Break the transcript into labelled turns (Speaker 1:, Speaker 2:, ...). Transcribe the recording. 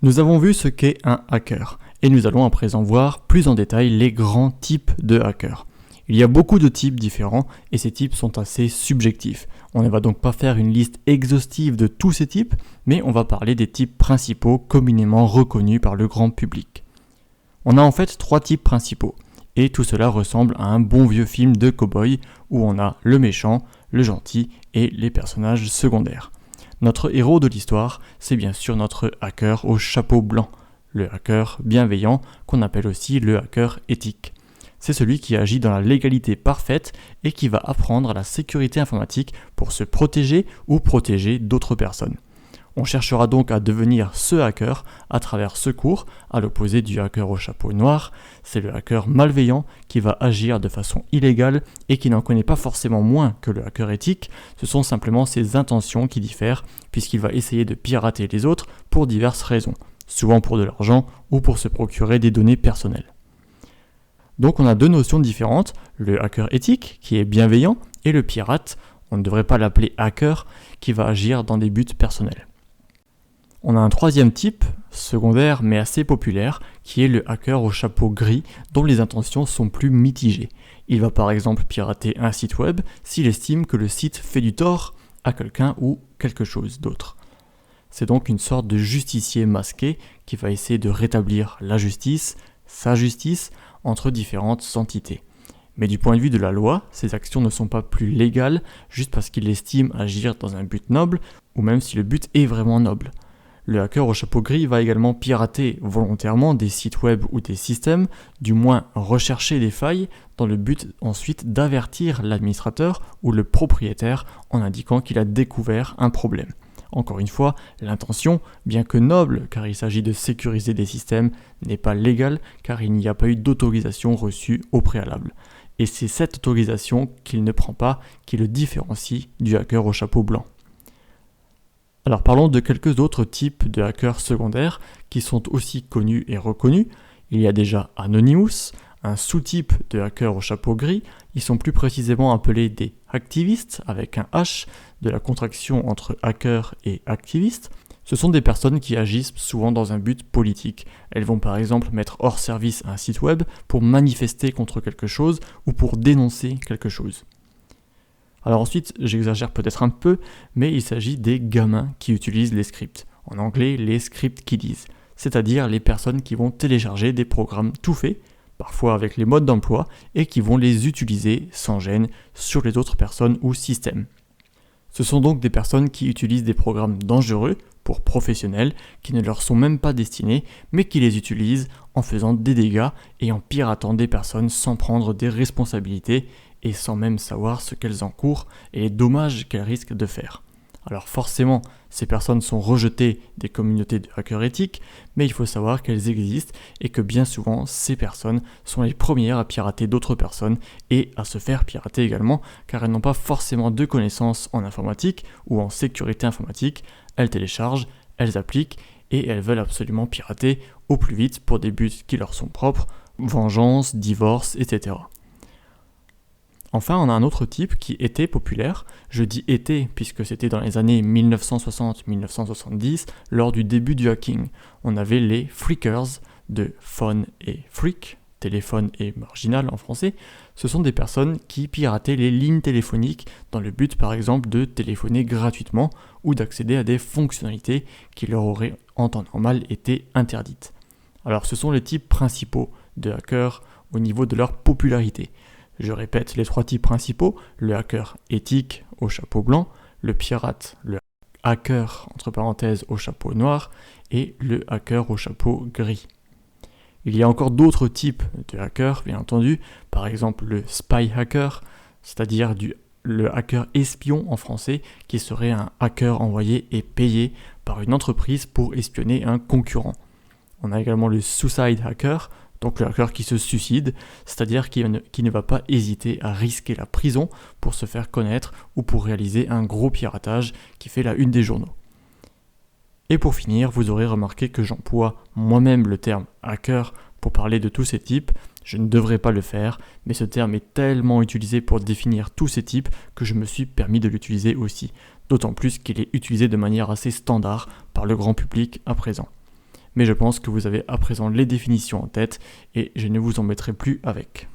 Speaker 1: Nous avons vu ce qu'est un hacker, et nous allons à présent voir plus en détail les grands types de hackers. Il y a beaucoup de types différents, et ces types sont assez subjectifs. On ne va donc pas faire une liste exhaustive de tous ces types, mais on va parler des types principaux communément reconnus par le grand public. On a en fait 3 types principaux, et tout cela ressemble à un bon vieux film de cow-boy où on a le méchant, le gentil et les personnages secondaires. Notre héros de l'histoire, c'est bien sûr notre hacker au chapeau blanc, le hacker bienveillant qu'on appelle aussi le hacker éthique. C'est celui qui agit dans la légalité parfaite et qui va apprendre la sécurité informatique pour se protéger ou protéger d'autres personnes. On cherchera donc à devenir ce hacker à travers ce cours, à l'opposé du hacker au chapeau noir. C'est le hacker malveillant qui va agir de façon illégale et qui n'en connaît pas forcément moins que le hacker éthique. Ce sont simplement ses intentions qui diffèrent, puisqu'il va essayer de pirater les autres pour diverses raisons, souvent pour de l'argent ou pour se procurer des données personnelles. Donc on a 2 notions différentes, le hacker éthique qui est bienveillant et le pirate, on ne devrait pas l'appeler hacker, qui va agir dans des buts personnels. On a un 3e type, secondaire mais assez populaire, qui est le hacker au chapeau gris dont les intentions sont plus mitigées. Il va par exemple pirater un site web s'il estime que le site fait du tort à quelqu'un ou quelque chose d'autre. C'est donc une sorte de justicier masqué qui va essayer de rétablir la justice, sa justice, entre différentes entités. Mais du point de vue de la loi, ces actions ne sont pas plus légales juste parce qu'il estime agir dans un but noble ou même si le but est vraiment noble. Le hacker au chapeau gris va également pirater volontairement des sites web ou des systèmes, du moins rechercher des failles, dans le but ensuite d'avertir l'administrateur ou le propriétaire en indiquant qu'il a découvert un problème. Encore une fois, l'intention, bien que noble car il s'agit de sécuriser des systèmes, n'est pas légale car il n'y a pas eu d'autorisation reçue au préalable. Et c'est cette autorisation qu'il ne prend pas qui le différencie du hacker au chapeau blanc. Alors parlons de quelques autres types de hackers secondaires qui sont aussi connus et reconnus. Il y a déjà Anonymous, un sous-type de hacker au chapeau gris. Ils sont plus précisément appelés des hacktivistes avec un H, de la contraction entre hacker et activiste. Ce sont des personnes qui agissent souvent dans un but politique. Elles vont par exemple mettre hors service un site web pour manifester contre quelque chose ou pour dénoncer quelque chose. Alors ensuite, j'exagère peut-être un peu, mais il s'agit des gamins qui utilisent les scripts. En anglais, les script kiddies, c'est-à-dire les personnes qui vont télécharger des programmes tout faits, parfois avec les modes d'emploi, et qui vont les utiliser sans gêne sur les autres personnes ou systèmes. Ce sont donc des personnes qui utilisent des programmes dangereux pour professionnels qui ne leur sont même pas destinés, mais qui les utilisent en faisant des dégâts et en piratant des personnes sans prendre des responsabilités et sans même savoir ce qu'elles encourent et les dommages qu'elles risquent de faire. Alors forcément, ces personnes sont rejetées des communautés de hackers éthiques, mais il faut savoir qu'elles existent et que bien souvent, ces personnes sont les premières à pirater d'autres personnes et à se faire pirater également, car elles n'ont pas forcément de connaissances en informatique ou en sécurité informatique. Elles téléchargent, elles appliquent et elles veulent absolument pirater au plus vite pour des buts qui leur sont propres, vengeance, divorce, etc. Enfin, on a un autre type qui était populaire, je dis était puisque c'était dans les années 1960-1970, lors du début du hacking. On avait les phreakers de phone et freak, téléphone et marginal en français. Ce sont des personnes qui pirataient les lignes téléphoniques dans le but par exemple de téléphoner gratuitement ou d'accéder à des fonctionnalités qui leur auraient en temps normal été interdites. Alors ce sont les types principaux de hackers au niveau de leur popularité. Je répète les 3 types principaux, le hacker éthique au chapeau blanc, le pirate, le hacker entre parenthèses au chapeau noir et le hacker au chapeau gris. Il y a encore d'autres types de hackers, bien entendu, par exemple le spy hacker, c'est-à-dire le hacker espion en français, qui serait un hacker envoyé et payé par une entreprise pour espionner un concurrent. On a également le suicide hacker, donc le hacker qui se suicide, c'est-à-dire qui ne va pas hésiter à risquer la prison pour se faire connaître ou pour réaliser un gros piratage qui fait la une des journaux. Et pour finir, vous aurez remarqué que j'emploie moi-même le terme hacker pour parler de tous ces types. Je ne devrais pas le faire, mais ce terme est tellement utilisé pour définir tous ces types que je me suis permis de l'utiliser aussi, d'autant plus qu'il est utilisé de manière assez standard par le grand public à présent. mais je pense que vous avez à présent les définitions en tête et je ne vous embêterai plus avec.